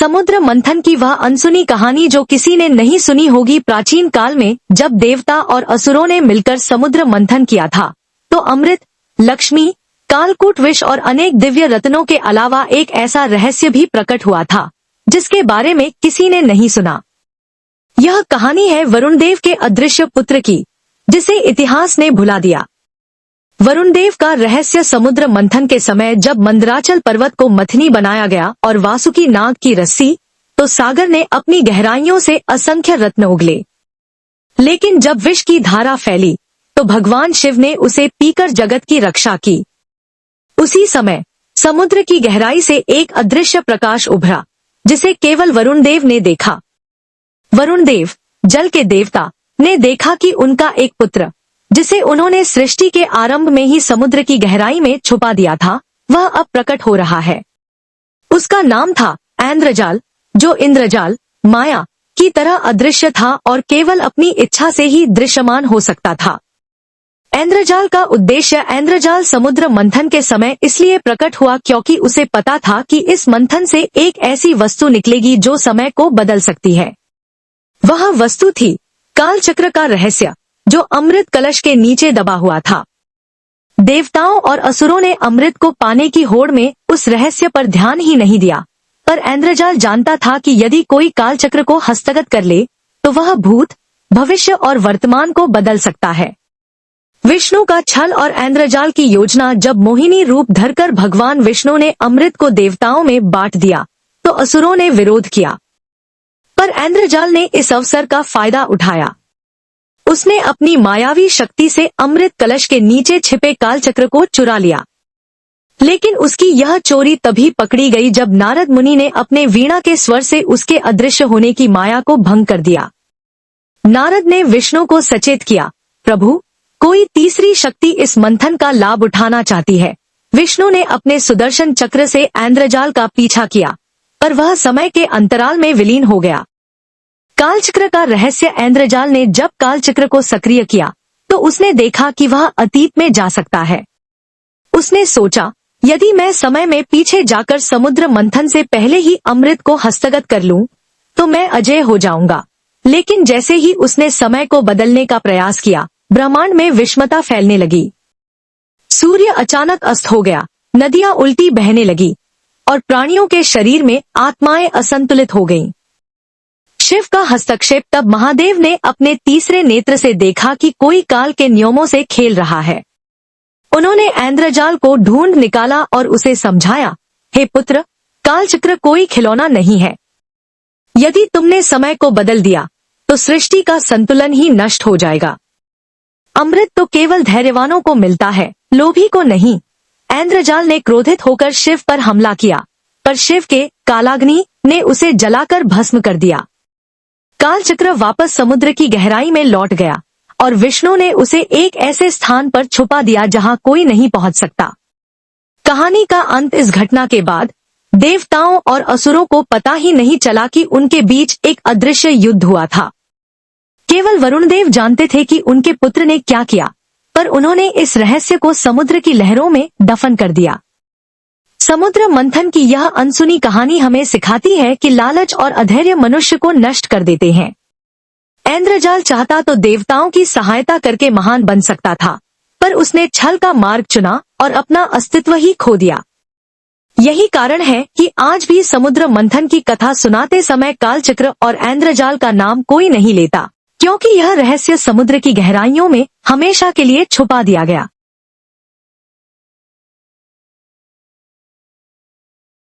समुद्र मंथन की वह अनसुनी कहानी जो किसी ने नहीं सुनी होगी। प्राचीन काल में जब देवता और असुरों ने मिलकर समुद्र मंथन किया था तो अमृत, लक्ष्मी, कालकूट विष और अनेक दिव्य रत्नों के अलावा एक ऐसा रहस्य भी प्रकट हुआ था जिसके बारे में किसी ने नहीं सुना। यह कहानी है वरुण देव के अदृश्य पुत्र की, जिसे इतिहास ने भुला दिया। वरुण देव का रहस्य। समुद्र मंथन के समय जब मंदराचल पर्वत को मथनी बनाया गया और वासुकी नाग की रस्सी, तो सागर ने अपनी गहराइयों से असंख्य रत्न उगले। लेकिन जब विष की धारा फैली तो भगवान शिव ने उसे पीकर जगत की रक्षा की। उसी समय समुद्र की गहराई से एक अदृश्य प्रकाश उभरा जिसे केवल वरुण देव ने देखा। वरुण देव, जल के देवता, ने देखा कि उनका एक पुत्र, जिसे उन्होंने सृष्टि के आरंभ में ही समुद्र की गहराई में छुपा दिया था, वह अब प्रकट हो रहा है। उसका नाम था ऐन्द्रजाल, जो इंद्रजाल, माया की तरह अदृश्य था और केवल अपनी इच्छा से ही दृश्यमान हो सकता था। ऐन्द्रजाल का उद्देश्य। ऐन्द्रजाल समुद्र मंथन के समय इसलिए प्रकट हुआ क्योंकि उसे पता था कि इस मंथन से एक ऐसी वस्तु निकलेगी जो समय को बदल सकती है। वह वस्तु थी कालचक्र का रहस्य, जो अमृत कलश के नीचे दबा हुआ था। देवताओं और असुरों ने अमृत को पाने की होड़ में उस रहस्य पर ध्यान ही नहीं दिया, पर ऐन्द्रजाल जानता था कि यदि कोई कालचक्र को हस्तगत कर ले तो वह भूत, भविष्य और वर्तमान को बदल सकता है। विष्णु का छल और ऐन्द्रजाल की योजना। जब मोहिनी रूप धरकर भगवान विष्णु ने अमृत को देवताओं में बांट दिया तो असुरों ने विरोध किया, पर ऐन्द्रजाल ने इस अवसर का फायदा उठाया। उसने अपनी मायावी शक्ति से अमृत कलश के नीचे छिपे कालचक्र को चुरा लिया। लेकिन उसकी यह चोरी तभी पकड़ी गई जब नारद मुनि ने अपने वीणा के स्वर से उसके अदृश्य होने की माया को भंग कर दिया। नारद ने विष्णु को सचेत किया, प्रभु, कोई तीसरी शक्ति इस मंथन का लाभ उठाना चाहती है। विष्णु ने अपने सुदर्शन चक्र से ऐन्द्रजाल का पीछा किया, पर वह समय के अंतराल में विलीन हो गया। कालचक्र का रहस्य। ऐन्द्रजाल ने जब कालचक्र को सक्रिय किया तो उसने देखा कि वह अतीत में जा सकता है। उसने सोचा, यदि मैं समय में पीछे जाकर समुद्र मंथन से पहले ही अमृत को हस्तगत कर लूं, तो मैं अजय हो जाऊंगा। लेकिन जैसे ही उसने समय को बदलने का प्रयास किया, ब्रह्मांड में विषमता फैलने लगी। सूर्य अचानक अस्त हो गया, नदियां उल्टी बहने लगी और प्राणियों के शरीर में आत्माएं असंतुलित हो गईं। शिव का हस्तक्षेप। तब महादेव ने अपने तीसरे नेत्र से देखा कि कोई काल के नियमों से खेल रहा है। उन्होंने ऐन्द्रजाल को ढूंढ निकाला और उसे समझाया, हे पुत्र, कालचक्र कोई खिलौना नहीं है। यदि तुमने समय को बदल दिया तो सृष्टि का संतुलन ही नष्ट हो जाएगा। अमृत तो केवल धैर्यवानों को मिलता है, लोभी को नहीं। ऐन्द्रजाल ने क्रोधित होकर शिव पर हमला किया, पर शिव के कालाग्नि ने उसे जलाकर भस्म कर दिया। कालचक्र वापस समुद्र की गहराई में लौट गया और विष्णु ने उसे एक ऐसे स्थान पर छुपा दिया जहां कोई नहीं पहुंच सकता। कहानी का अंत। इस घटना के बाद देवताओं और असुरों को पता ही नहीं चला कि उनके बीच एक अदृश्य युद्ध हुआ था। केवल वरुण देव जानते थे कि उनके पुत्र ने क्या किया, पर उन्होंने इस रहस्य को समुद्र की लहरों में दफन कर दिया। समुद्र मंथन की यह अनसुनी कहानी हमें सिखाती है कि लालच और अधैर्य मनुष्य को नष्ट कर देते हैं। ऐन्द्रजाल चाहता तो देवताओं की सहायता करके महान बन सकता था, पर उसने छल का मार्ग चुना और अपना अस्तित्व ही खो दिया। यही कारण है कि आज भी समुद्र मंथन की कथा सुनाते समय कालचक्र और ऐन्द्रजाल का नाम कोई नहीं लेता, क्योंकि यह रहस्य समुद्र की गहराइयों में हमेशा के लिए छुपा दिया गया।